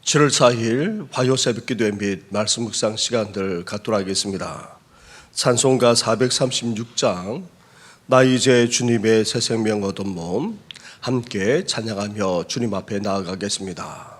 7월 4일 화요 새벽기도회 및 말씀 묵상 시간들 갖도록 하겠습니다. 찬송가 436장 나 이제 주님의 새 생명 얻은 몸 함께 찬양하며 주님 앞에 나아가겠습니다.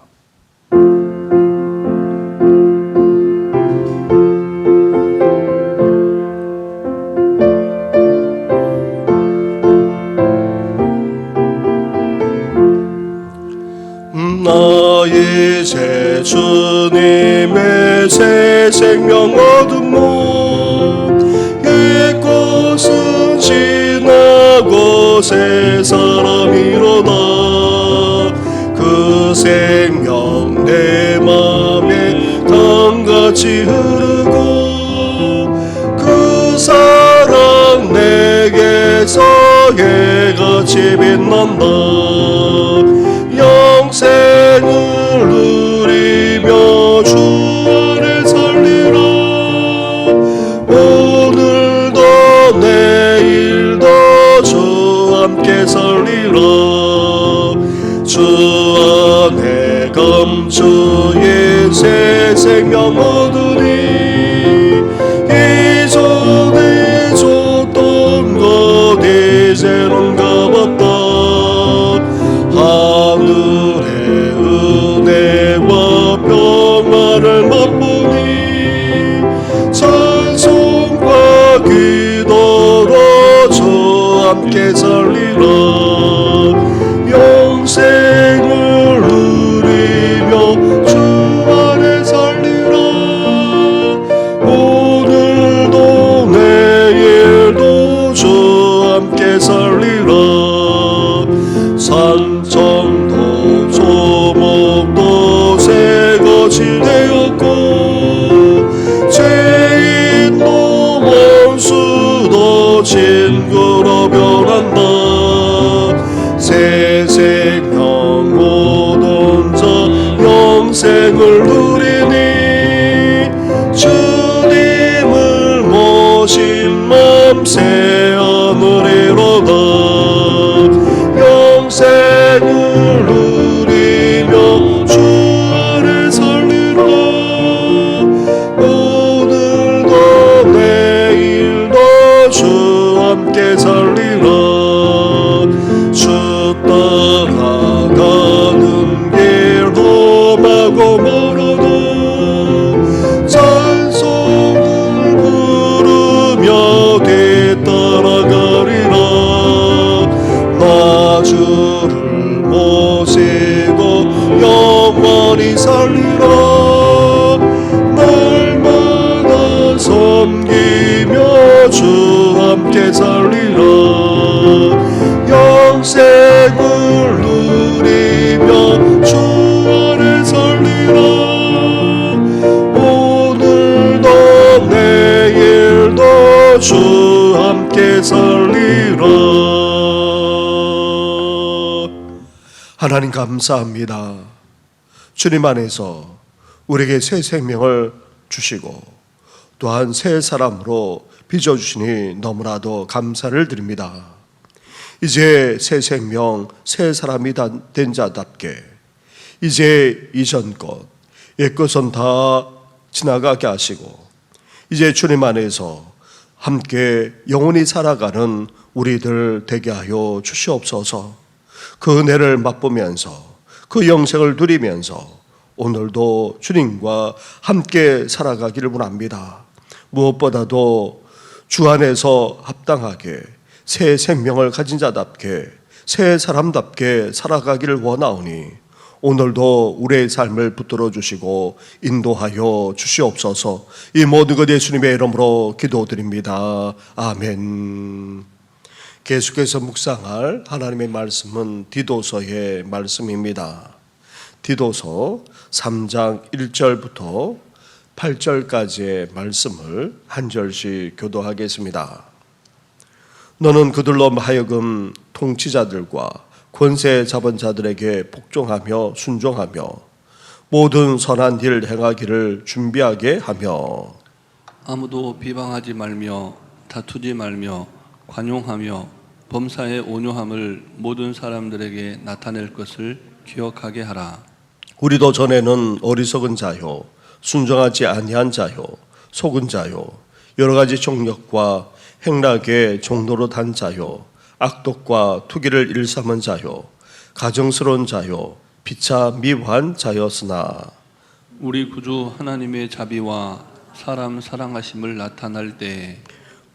나 이제 주님의 새 생명 얻은 몸 옛 것은 지나고 새 사람이 일어나 그 생명 내 맘에 강같이 흐르고 그 사랑 내게서 예같이 빛난다. 영생을 누리며 주 안에 살리라. 오늘도 내일도 주 함께 살리라. 주 안에 감추의 새 생명 얻으니 이전에 줬던 것 이제는 갚았다. 하늘의 은혜와 평안을 맛보니 찬송과 기도로 주 함께 살리라. 영생을 누리며 주 안에 살리라. 오늘도 내일도 주 함께 살리라. 산청도 조목도 새것이 되었고 죄인도 원수도 친구로 변한다. 새 생명 얻은 자 영생을 누리니 주님을 모신 맘 새 하늘이로다. 영생을 누리며 주 안에 살리라. 오늘도 내일도 주 함께 살리라. 주 따라가는 길 험하고 멀어도 찬송을 부르며 뒤따라가리라. 나 주를 모시고 영원히 살리라. 날마다 섬기며 주 함께 살리라. 영생을 누리며 주 안에 살리라. 오늘도 내일도 주 함께 살리라. 하나님 감사합니다. 주님 안에서 우리에게 새 생명을 주시고 또한 새 사람으로 빚어주시니 너무나도 감사를 드립니다. 이제 새 생명, 새 사람이 된 자답게 이제 이전 것, 옛 것은 다 지나가게 하시고 이제 주님 안에서 함께 영원히 살아가는 우리들 되게 하여 주시옵소서. 그 은혜를 맛보면서 그 영생을 누리면서 오늘도 주님과 함께 살아가기를 원합니다. 무엇보다도 주 안에서 합당하게 새 생명을 가진 자답게 새 사람답게 살아가기를 원하오니 오늘도 우리의 삶을 붙들어 주시고 인도하여 주시옵소서. 이 모든 것 예수님의 이름으로 기도드립니다. 아멘. 계속해서 묵상할 하나님의 말씀은 디도서의 말씀입니다. 디도서 3장 1절부터 8절까지의 말씀을 한 절씩 교도하겠습니다. 너는 그들로 하여금 통치자들과 권세 잡은 자들에게 복종하며 순종하며 모든 선한 일 행하기를 준비하게 하며 아무도 비방하지 말며 다투지 말며 관용하며 범사의 온유함을 모든 사람들에게 나타낼 것을 기억하게 하라. 우리도 전에는 어리석은 자요, 순종하지 아니한 자요, 속은 자요, 여러 가지 종력과 행락의 종로로 단 자요, 악독과 투기를 일삼은 자요, 가정스러운 자요, 피차 미화한 자였으나 우리 구주 하나님의 자비와 사람 사랑하심을 나타날 때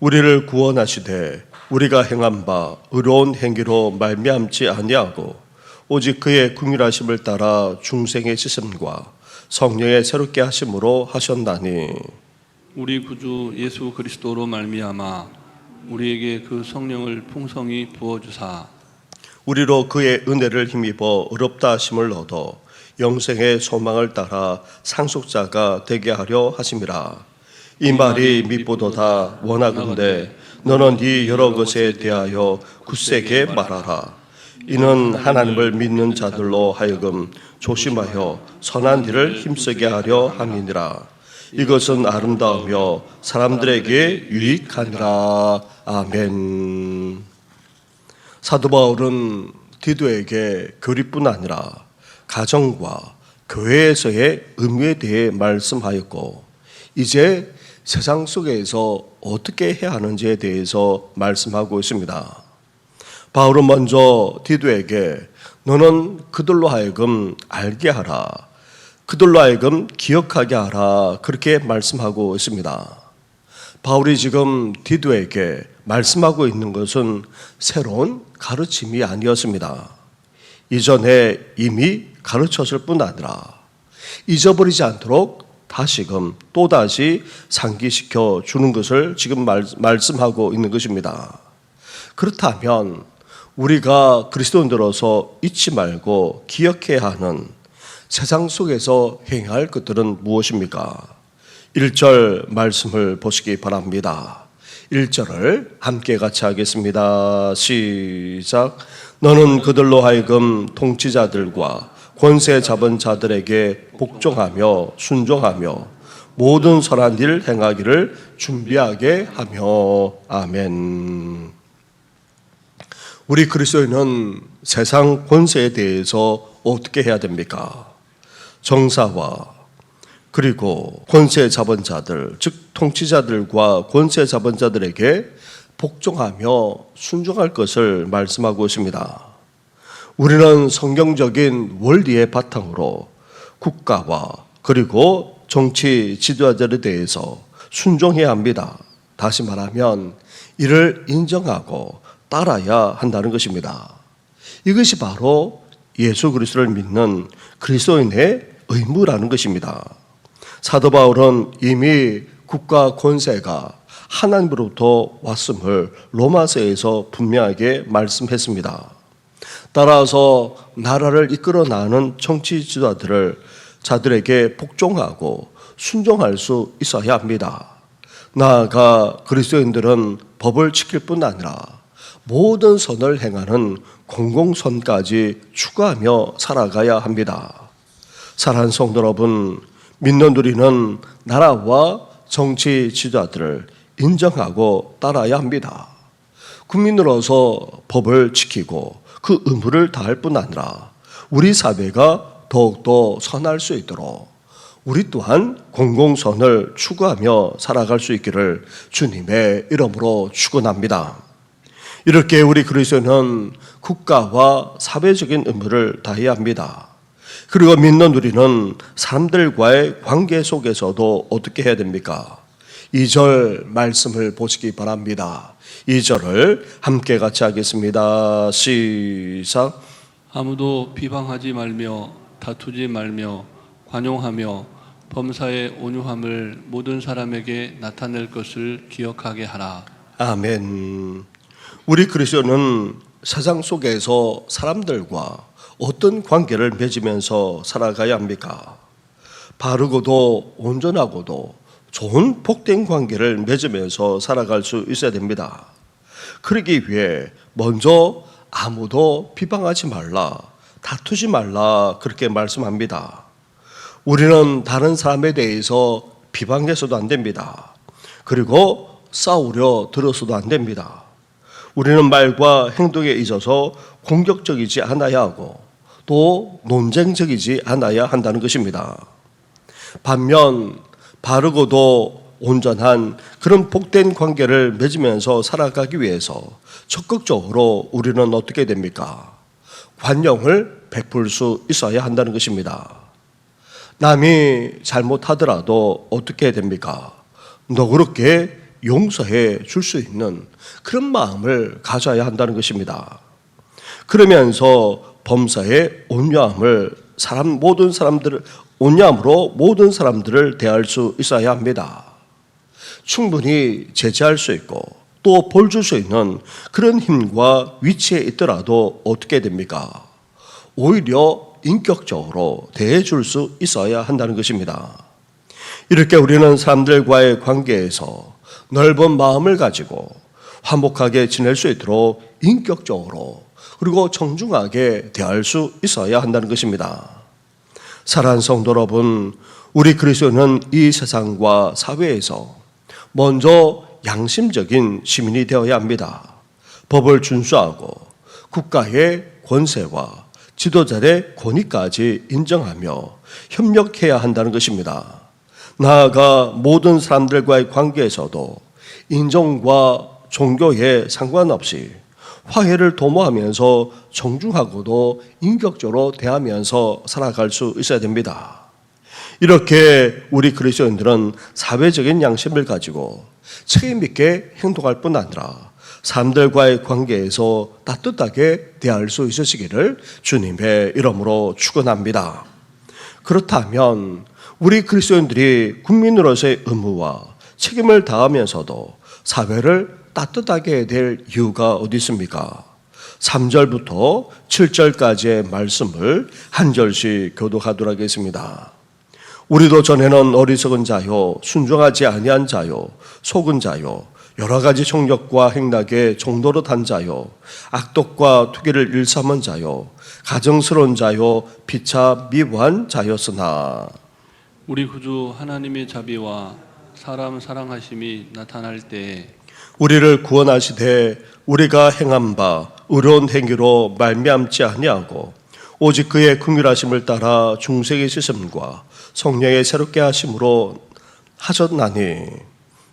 우리를 구원하시되 우리가 행한 바 의로운 행위로 말미암지 아니하고 오직 그의 긍휼하심을 따라 중생의 씻음과 성령의 새롭게 하심으로 하셨나니 우리 구주 예수 그리스도로 말미암아 우리에게 그 성령을 풍성히 부어 주사 우리로 그의 은혜를 힘입어 의롭다 하심을 얻어 영생의 소망을 따라 상속자가 되게 하려 하심이라. 이 말이 밉보도다 원하건대 너는 이 여러 것에 대하여 굳세게 말하라. 이는 하나님을 믿는 자들로 하여금 조심하여 선한 일을 힘쓰게 하려 함이니라. 이것은 아름다우며 사람들에게 유익하니라. 아멘. 사도 바울은 디도에게 교리뿐 아니라 가정과 교회에서의 의무에 대해 말씀하였고 이제 세상 속에서 어떻게 해야 하는지에 대해서 말씀하고 있습니다. 바울은 먼저 디도에게 너는 그들로 하여금 알게 하라, 그들로 하여금 기억하게 하라 그렇게 말씀하고 있습니다. 바울이 지금 디도에게 말씀하고 있는 것은 새로운 가르침이 아니었습니다. 이전에 이미 가르쳤을 뿐 아니라 잊어버리지 않도록 다시금 또다시 상기시켜 주는 것을 지금 말씀하고 있는 것입니다. 그렇다면 우리가 그리스도인들로서 잊지 말고 기억해야 하는 세상 속에서 행할 것들은 무엇입니까? 1절 말씀을 보시기 바랍니다. 1절을 함께 같이 하겠습니다. 시작. 너는 그들로 하여금 통치자들과 권세 잡은 자들에게 복종하며 순종하며 모든 선한 일 행하기를 준비하게 하며. 아멘. 우리 그리스도인은 세상 권세에 대해서 어떻게 해야 됩니까? 정사와 그리고 권세 잡은 자들, 즉 통치자들과 권세 잡은 자들에게 복종하며 순종할 것을 말씀하고 있습니다. 우리는 성경적인 원리의 바탕으로 국가와 그리고 정치 지도자들에 대해서 순종해야 합니다. 다시 말하면 이를 인정하고 따라야 한다는 것입니다. 이것이 바로 예수 그리스도를 믿는 그리스도인의 의무라는 것입니다. 사도 바울은 이미 국가 권세가 하나님으로부터 왔음을 로마서에서 분명하게 말씀했습니다. 따라서 나라를 이끌어 나가는 정치 지도자들에게 복종하고 순종할 수 있어야 합니다. 나아가 그리스도인들은 법을 지킬 뿐 아니라 모든 선을 행하는 공공선까지 추구하며 살아가야 합니다. 사랑하는 성도 여러분, 믿는 우리는 나라와 정치 지도자들을 인정하고 따라야 합니다. 국민으로서 법을 지키고 그 의무를 다할 뿐 아니라 우리 사회가 더욱더 선할 수 있도록 우리 또한 공공선을 추구하며 살아갈 수 있기를 주님의 이름으로 축원합니다. 이렇게 우리 그리스도인은 국가와 사회적인 의무를 다해야 합니다. 그리고 믿는 우리는 사람들과의 관계 속에서도 어떻게 해야 됩니까? 2절 말씀을 보시기 바랍니다. 2절을 함께 같이 하겠습니다. 시작. 아무도 비방하지 말며 다투지 말며 관용하며 범사의 온유함을 모든 사람에게 나타낼 것을 기억하게 하라. 아멘. 우리 그리스도는 세상 속에서 사람들과 어떤 관계를 맺으면서 살아가야 합니까? 바르고도 온전하고도 좋은 복된 관계를 맺으면서 살아갈 수 있어야 됩니다. 그러기 위해 먼저 아무도 비방하지 말라, 다투지 말라 그렇게 말씀합니다. 우리는 다른 사람에 대해서 비방해서도 안 됩니다. 그리고 싸우려 들어서도 안 됩니다. 우리는 말과 행동에 있어서 공격적이지 않아야 하고 또 논쟁적이지 않아야 한다는 것입니다. 반면 바르고도 온전한 그런 복된 관계를 맺으면서 살아가기 위해서 적극적으로 우리는 어떻게 됩니까? 관용을 베풀 수 있어야 한다는 것입니다. 남이 잘못하더라도 어떻게 됩니까? 너그럽게 용서해 줄 수 있는 그런 마음을 가져야 한다는 것입니다. 그러면서 범사의 온유함을 온유함으로 모든 사람들을 대할 수 있어야 합니다. 충분히 제재할 수 있고 또 벌 줄 수 있는 그런 힘과 위치에 있더라도 어떻게 됩니까? 오히려 인격적으로 대해 줄 수 있어야 한다는 것입니다. 이렇게 우리는 사람들과의 관계에서 넓은 마음을 가지고 화목하게 지낼 수 있도록 인격적으로 그리고 정중하게 대할 수 있어야 한다는 것입니다. 사랑하는 성도 여러분, 우리 그리스도인은 이 세상과 사회에서 먼저 양심적인 시민이 되어야 합니다. 법을 준수하고 국가의 권세와 지도자의 권위까지 인정하며 협력해야 한다는 것입니다. 나아가 모든 사람들과의 관계에서도 인종과 종교에 상관없이 화해를 도모하면서 정중하고도 인격적으로 대하면서 살아갈 수 있어야 됩니다. 이렇게 우리 그리스도인들은 사회적인 양심을 가지고 책임 있게 행동할 뿐 아니라 사람들과의 관계에서 따뜻하게 대할 수 있으시기를 주님의 이름으로 축원합니다. 그렇다면 우리 그리스도인들이 국민으로서의 의무와 책임을 다하면서도 사회를 따뜻하게 해야 될 이유가 어디 있습니까? 3절부터 7절까지의 말씀을 한 절씩 교독하도록 하겠습니다. 우리도 전에는 어리석은 자요, 순종하지 아니한 자요, 속은 자요, 여러 가지 정욕과 행락에 종노릇한 자요, 악독과 투기를 일삼은 자요, 가정스러운 자요, 피차 미워한 자였으나 우리 구주 하나님의 자비와 사람 사랑하심이 나타날 때에 우리를 구원하시되 우리가 행한 바 의로운 행위로 말미암지 아니하고 오직 그의 긍휼하심을 따라 중생의 씻음과 성령의 새롭게 하심으로 하셨나니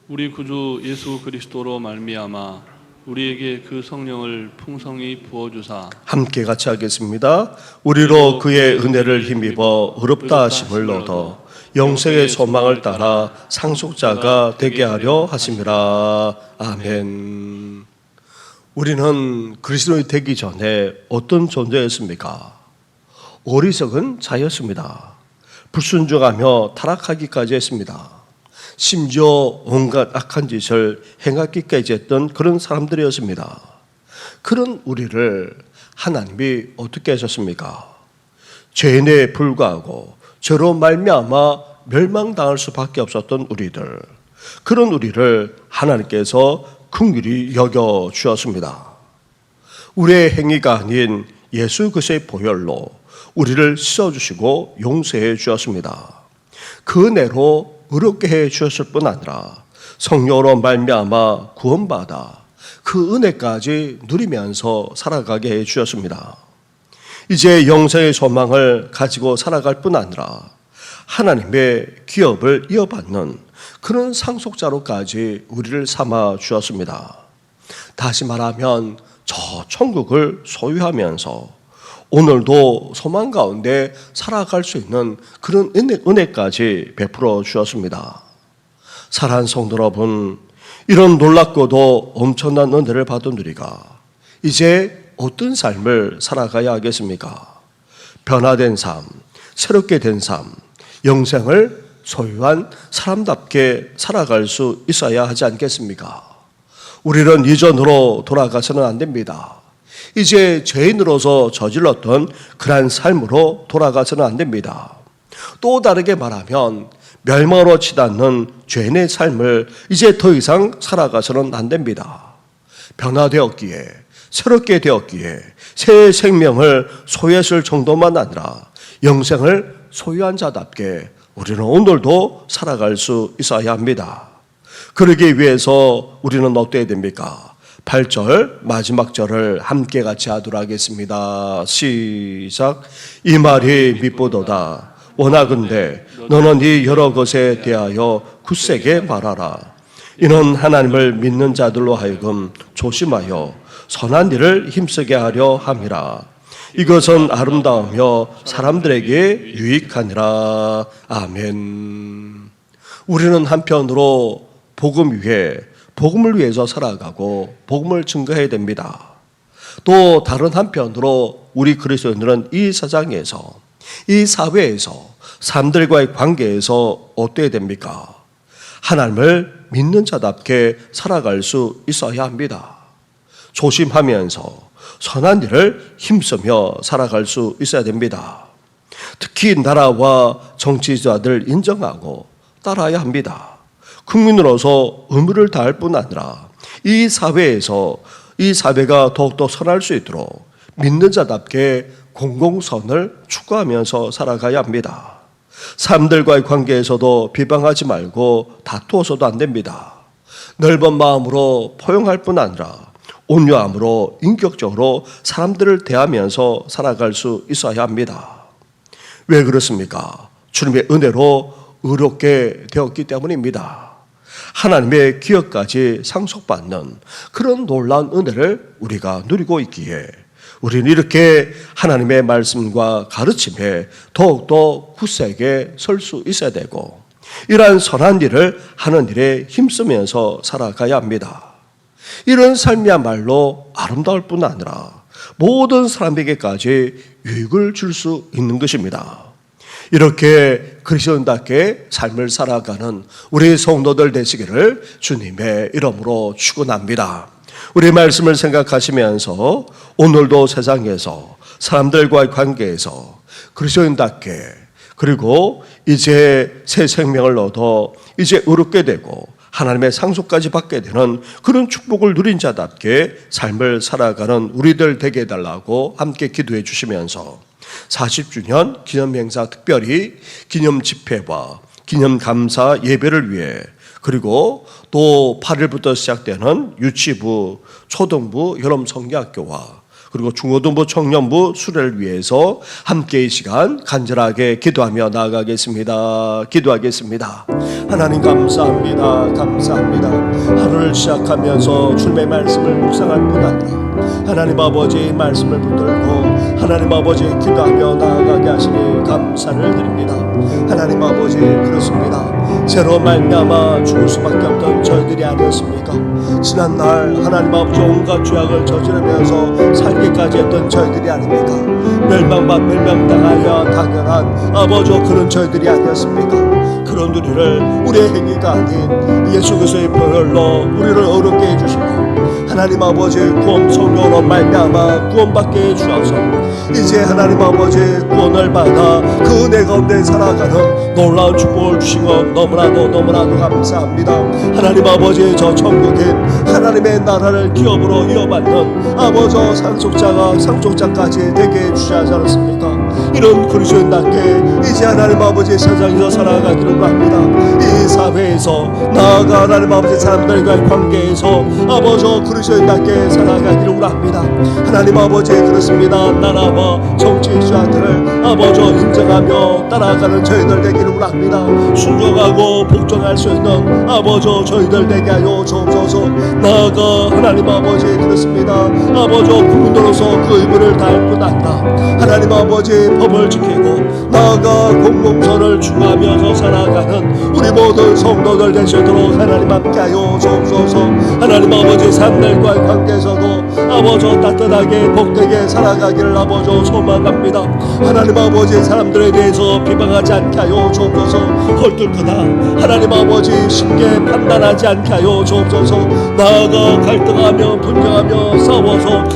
우리 구주 예수 그리스도로 말미암아 우리에게 그 성령을 풍성히 부어주사 함께 같이 하겠습니다. 우리로 그의 은혜를 힘입어 의롭다 하심을 얻어 영생의 소망을 따라 상속자가 되게 하려 하심이라. 아멘. 우리는 그리스도인이 되기 전에 어떤 존재였습니까? 어리석은 자였습니다. 불순종하며 타락하기까지 했습니다. 심지어 온갖 악한 짓을 행하기까지 했던 그런 사람들이었습니다. 그런 우리를 하나님이 어떻게 하셨습니까? 죄인에 불과하고 죄로 말미암아 멸망당할 수밖에 없었던 우리들, 그런 우리를 하나님께서 긍휼히 여겨 주었습니다. 우리의 행위가 아닌 예수 그리스도의 보혈로 우리를 씻어주시고 용서해 주었습니다. 그 은혜로 의롭게 해 주셨을 뿐 아니라 성령으로 말미암아 구원받아 그 은혜까지 누리면서 살아가게 해 주셨습니다. 이제 영생의 소망을 가지고 살아갈 뿐 아니라 하나님의 기업을 이어받는 그런 상속자로까지 우리를 삼아 주었습니다. 다시 말하면 저 천국을 소유하면서 오늘도 소망 가운데 살아갈 수 있는 그런 은혜까지 베풀어 주었습니다. 사랑하는 성도 여러분, 이런 놀랍고도 엄청난 은혜를 받은 우리가 이제 어떤 삶을 살아가야 하겠습니까? 변화된 삶, 새롭게 된 삶, 영생을 소유한 사람답게 살아갈 수 있어야 하지 않겠습니까? 우리는 이전으로 돌아가서는 안 됩니다. 이제 죄인으로서 저질렀던 그러한 삶으로 돌아가서는 안 됩니다. 또 다르게 말하면 멸망으로 치닫는 죄인의 삶을 이제 더 이상 살아가서는 안 됩니다. 변화되었기에, 새롭게 되었기에 새 생명을 소유했을 정도만 아니라 영생을 소유한 자답게 우리는 오늘도 살아갈 수 있어야 합니다. 그러기 위해서 우리는 어때야 됩니까? 8절 마지막 절을 함께 같이 하도록 하겠습니다. 시작. 이 말이 mit보도다. 원하건대 너는 이 여러 것에 대하여 굳세게 말하라. 이는 하나님을 믿는 자들로 하여금 조심하여 선한 일을 힘쓰게 하려 함이라. 이것은 아름다우며 사람들에게 유익하니라. 아멘. 우리는 한편으로 복음을 위해서 살아가고 복음을 증거해야 됩니다. 또 다른 한편으로 우리 그리스도인들은 이 세상에서, 이 사회에서, 사람들과의 관계에서 어때야 됩니까? 하나님을 믿는 자답게 살아갈 수 있어야 합니다. 조심하면서 선한 일을 힘쓰며 살아갈 수 있어야 됩니다. 특히 나라와 정치자들 인정하고 따라야 합니다. 국민으로서 의무를 다할 뿐 아니라 이 사회가 더욱더 선할 수 있도록 믿는 자답게 공공선을 추구하면서 살아가야 합니다. 사람들과의 관계에서도 비방하지 말고 다투어서도 안 됩니다. 넓은 마음으로 포용할 뿐 아니라 온유함으로 인격적으로 사람들을 대하면서 살아갈 수 있어야 합니다. 왜 그렇습니까? 주님의 은혜로 의롭게 되었기 때문입니다. 하나님의 기업까지 상속받는 그런 놀라운 은혜를 우리가 누리고 있기에 우리는 이렇게 하나님의 말씀과 가르침에 더욱더 굳세게 설 수 있어야 되고, 이러한 선한 일을 하는 일에 힘쓰면서 살아가야 합니다. 이런 삶이야말로 아름다울 뿐 아니라 모든 사람에게까지 유익을 줄 수 있는 것입니다. 이렇게 그리스도인답게 삶을 살아가는 우리 성도들 되시기를 주님의 이름으로 축원합니다. 우리 말씀을 생각하시면서 오늘도 세상에서 사람들과의 관계에서 그리스도인답게, 그리고 이제 새 생명을 얻어 이제 의롭게 되고 하나님의 상속까지 받게 되는 그런 축복을 누린 자답게 삶을 살아가는 우리들 되게 해달라고 함께 기도해 주시면서 40주년 기념행사, 특별히 기념 집회와 기념 감사 예배를 위해, 그리고 또 8일부터 시작되는 유치부, 초등부, 여름 성경학교와 그리고 중고등부, 청년부 수련을 위해서 함께 이 시간 간절하게 기도하며 나아가겠습니다. 기도하겠습니다. 하나님 감사합니다. 감사합니다. 하루를 시작하면서 주님의 말씀을 묵상할 뿐 아니라 하나님 아버지의 말씀을 붙들고 하나님 아버지의 기도하며 나아가게 하시니 감사를 드립니다. 하나님 아버지, 그렇습니다. 죄로 말미암아 죽을 수밖에 없던 저희들이 아니었습니까? 지난날 하나님 아버지 온갖 죄악을 저지르면서 살기까지 했던 저희들이 아닙니까? 멸망당하여 당연한 아버지 그런 저희들이 아니었습니까? 그런 우리를 우리의 행위가 아닌 예수 그리스도의 보혈로 우리를 어렵게 해주시고 하나님 아버지의 구원 성령으로 말미암아 구원받게 해주셔서 이제 하나님 아버지의 구원을 받아 그 은혜 가운데 살아가는 놀라운 축복을 주신 것 너무나도 감사합니다. 하나님 아버지의 저 천국인 하나님의 나라를 기업으로 이어받는 아버지 상속자까지 되게 해주시지 않았습니까? 이런 그리스도인답게 이제 하나님 아버지 세상에서 살아가기를 합니다. 이 사회에서 나아가 하나님 아버지 사람들과의 관계에서 아버지 그리스도인답게 살아가기를 합니다. 하나님 아버지, 그렇습니다. 나라와 정치자들을 아버지 인정하며 따라가는 저희들 되기를 합니다. 순종하고 복종할 수 있는 아버지 저희들 되게 하여 주옵소서. 나아가 하나님 아버지, 그렇습니다. 아버지 국민으로서 그 의무를 다할 뿐 아니라 하나님 아버지 법을 지키고 나아가 공공선을 추구하면서 살아가는 우리 모든 성도들 되시도록 하나님 함께하여 주옵소서. 하나님 아버지 사람들과의 관계에서도 아버지 따뜻하게 복되게 살아가기를 아버지 소망합니다. 하나님 아버지 사람들에 대해서 비방하지 않게 하여 주옵소서. 헐뜯거나 하나님 아버지 쉽게 판단하지 않게 하여 주옵소서. 나아가 갈등하며 분쟁하며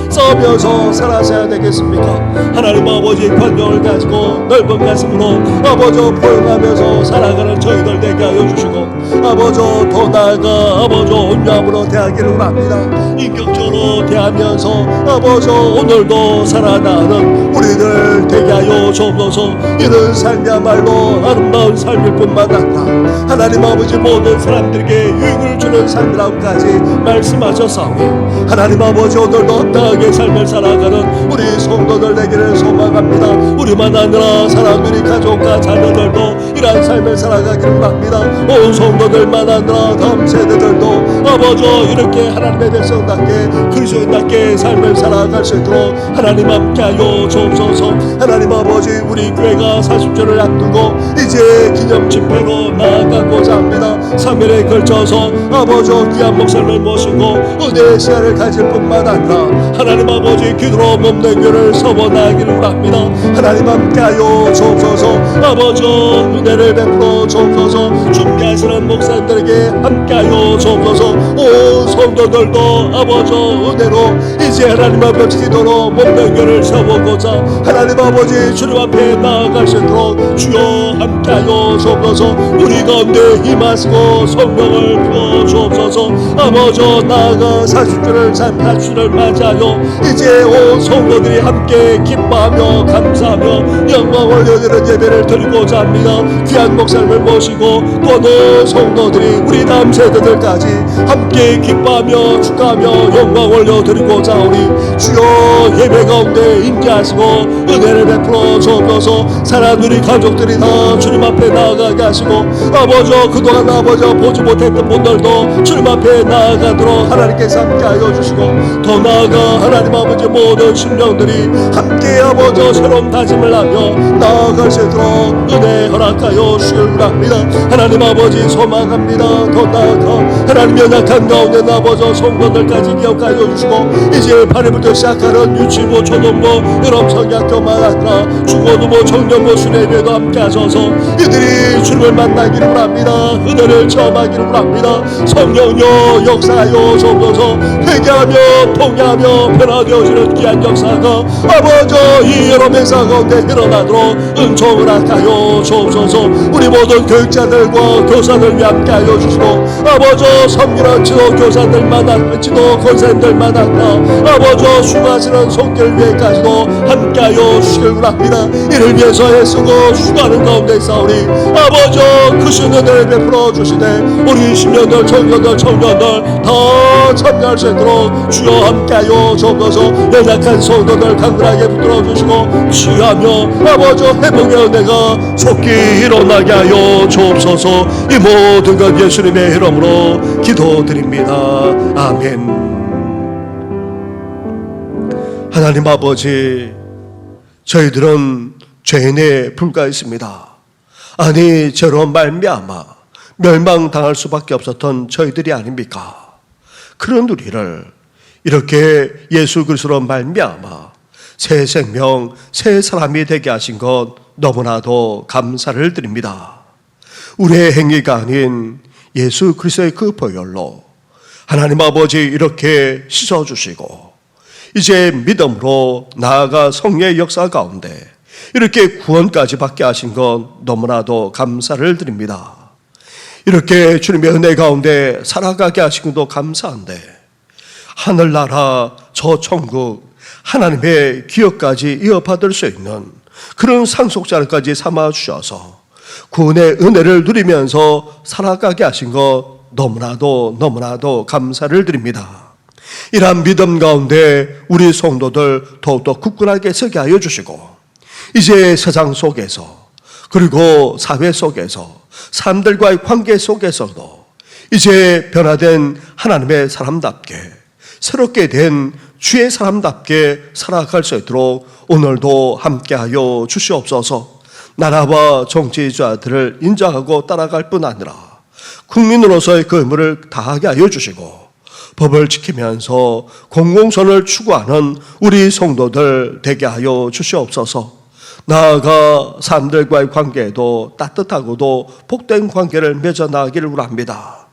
싸우면서 살아서야 되겠습니까? 하나님 아버지 관용을 가지고 넓은 가슴으로 아버지 포용하면서 살아가는 저희들 되게 하여 주시고 아버지 더 나아가 아버지 온유함으로 대하기를 합니다. 인격적으로 대하는 기뻐하면서 아버지 오늘도 살아나는 우리들 되게 하여 주옵소서. 이런 삶이야말로 아름다운 삶일 뿐만 아니라 하나님 아버지 모든 사람들에게 유익을 주는 삶이라고까지 말씀하셨사오니 하나님 아버지 오늘도 합당하게 삶을 살아가는 우리 성도들 되기를 소망합니다. 우리만 아니라 사람들이 가족과 자녀들도 이러한 삶을 살아가기를 바랍니다. 온 성도들만 아니라 다음 세대들도 아버지 이렇게 하나님의 백성답게 그리스도인답게 삶을 살아갈 수 있도록 하나님 함께하여 주옵소서. 하나님 아버지 우리 교회가 40주를 앞두고 이제 기념 집회로 나아가고자 합니다. 3일에 걸쳐서 아버지 귀한 목사님을 모시고 은혜의 시간을 가질 뿐만 아니라 하나님 아버지 기도로 몸된 교회를 서원하기를 합니다. 하나님 함께하여 주옵소서. 아버지 은혜를 베풀어 주옵소서. 준비하시는 목사님들에게 함께하여 주옵소서. 온 성도들도 아버지 은혜로 이제 하나님 아버지 기도로 몸된 교회를 세우고자 하나님 아버지 주님 앞에 나아갈 수 있도록 주여 함께하여 주옵소서. 우리 가운데 임하시고 성령을 부어 주옵소서. 아버지 나아가 40주를 40주를 맞이하여 이제 온 성도들이 함께 기뻐하며 감사하며 영광 올려드리는 예배를 드리고자 합니다. 귀한 목사님을 모시고 또 성도들이 우리 다음 세대들까지 함께 기뻐하며 축하하며 영광 올려드리고자 하오니 주여 예배 가운데 임재하시고 은혜를 베풀어 주옵소서. 사랑하는 우리 가족들이 다 주님 앞에 나아가게 하시고 아버지 그동안 아버지 보지 못했던 분들도 주님 앞에 나아가도록 하나님께서 함께하여 주시고 더 나아가 하나님 아버지 모든 심령들이 함께 아버지 새로운 다짐을 하며 나아갈 수 있도록 은혜 허락하여 주시길 바랍니다. 하나님 아버지 소망합니다. 더 나아가 하나님 연약한 가운데 아버지 성도들까지 기억하여 주시고 이제 8일부터 시작하는 유치부 초등부 여러 성약교만 아니라 중고등부 청년부 수련회도 함께 하셔서 이들이 주님을 만나기를 바랍니다. 은혜를 체험하기를 바랍니다. 성령여 역사하여 주옵소서. 회개하며 통회하며 변화되어지는 귀한 역사가 아버지 이 여러 맹사 가운데 일어나도록 은총을 하여 주옵소서. 우리 모든 교육자들과 교사들 위해 함께 하여 주시고 아버지 섬기는 지도교사들만 아니라 지도 권사님들만 아니라 아버지 수고하시는 손길 위에까지도 함께 하여 주시길 바랍니다. 이를 위해서 애쓰고 수고하는 가운데 있사오니 아버지 크신 은혜를 베풀어 주시되 우리 심령들 청년들 다 참여할 수 있도록 주여 함께하여 주옵소서. 연약한 성도들 강건하게 붙들어 주시고 취하며 아버지 회복의 은혜가 속히 일어나게 하여 주옵소서. 이 모든 것 예수님의 이름으로 기도드립니다. 아멘. 하나님 아버지 저희들은 죄인에 불과했습니다. 아니 저로 말미암아 멸망당할 수밖에 없었던 저희들이 아닙니까? 그런 우리를 이렇게 예수 그리스도로 말미암아 새 생명 새 사람이 되게 하신 것 너무나도 감사를 드립니다. 우리의 행위가 아닌 예수 그리스도의 그 보혈로 하나님 아버지 이렇게 씻어주시고 이제 믿음으로 나아가 성령의 역사 가운데 이렇게 구원까지 받게 하신 것 너무나도 감사를 드립니다. 이렇게 주님의 은혜 가운데 살아가게 하신 것도 감사한데 하늘나라 저 천국 하나님의 기업까지 이어받을 수 있는 그런 상속자를까지 삼아주셔서 구원의 은혜를 누리면서 살아가게 하신 것 너무나도 감사를 드립니다. 이러한 믿음 가운데 우리 성도들 더욱더 굳건하게 서게 하여 주시고 이제 세상 속에서 그리고 사회 속에서 사람들과의 관계 속에서도 이제 변화된 하나님의 사람답게 새롭게 된 주의 사람답게 살아갈 수 있도록 오늘도 함께하여 주시옵소서. 나라와 정치자들을 인정하고 따라갈 뿐 아니라 국민으로서의 그 의무를 다하게 하여 주시고 법을 지키면서 공공선을 추구하는 우리 성도들 되게 하여 주시옵소서. 나아가 사람들과의 관계에도 따뜻하고도 복된 관계를 맺어 나가기를 원합니다.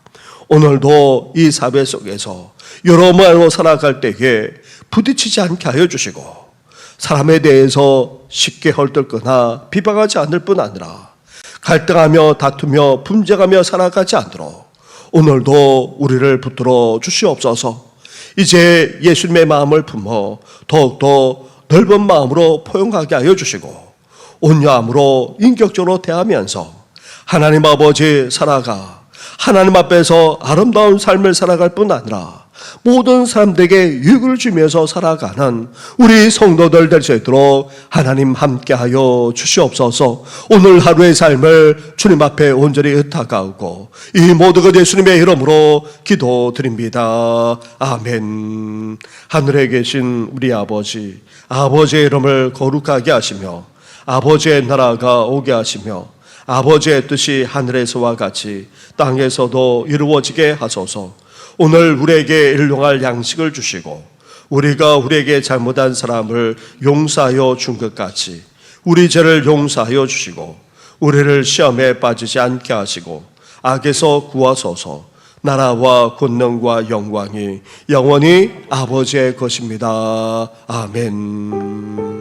오늘도 이 사회 속에서 여러모로 살아갈 때에 부딪히지 않게 하여 주시고 사람에 대해서 쉽게 헐뜯거나 비방하지 않을 뿐 아니라 갈등하며 다투며 분쟁하며 살아가지 않도록 오늘도 우리를 붙들어 주시옵소서. 이제 예수님의 마음을 품어 더욱더 넓은 마음으로 포용하게 하여 주시고 온유함으로 인격적으로 대하면서 하나님 아버지 살아가 하나님 앞에서 아름다운 삶을 살아갈 뿐 아니라 모든 사람들에게 유익을 주면서 살아가는 우리 성도들 될 수 있도록 하나님 함께하여 주시옵소서. 오늘 하루의 삶을 주님 앞에 온전히 의탁하고 이 모든 것 예수님의 이름으로 기도드립니다. 아멘. 하늘에 계신 우리 아버지, 아버지의 이름을 거룩하게 하시며 아버지의 나라가 오게 하시며 아버지의 뜻이 하늘에서와 같이 땅에서도 이루어지게 하소서. 오늘 우리에게 일용할 양식을 주시고 우리가 우리에게 잘못한 사람을 용서하여 준 것 같이 우리 죄를 용서하여 주시고 우리를 시험에 빠지지 않게 하시고 악에서 구하소서. 나라와 권능과 영광이 영원히 아버지의 것입니다. 아멘.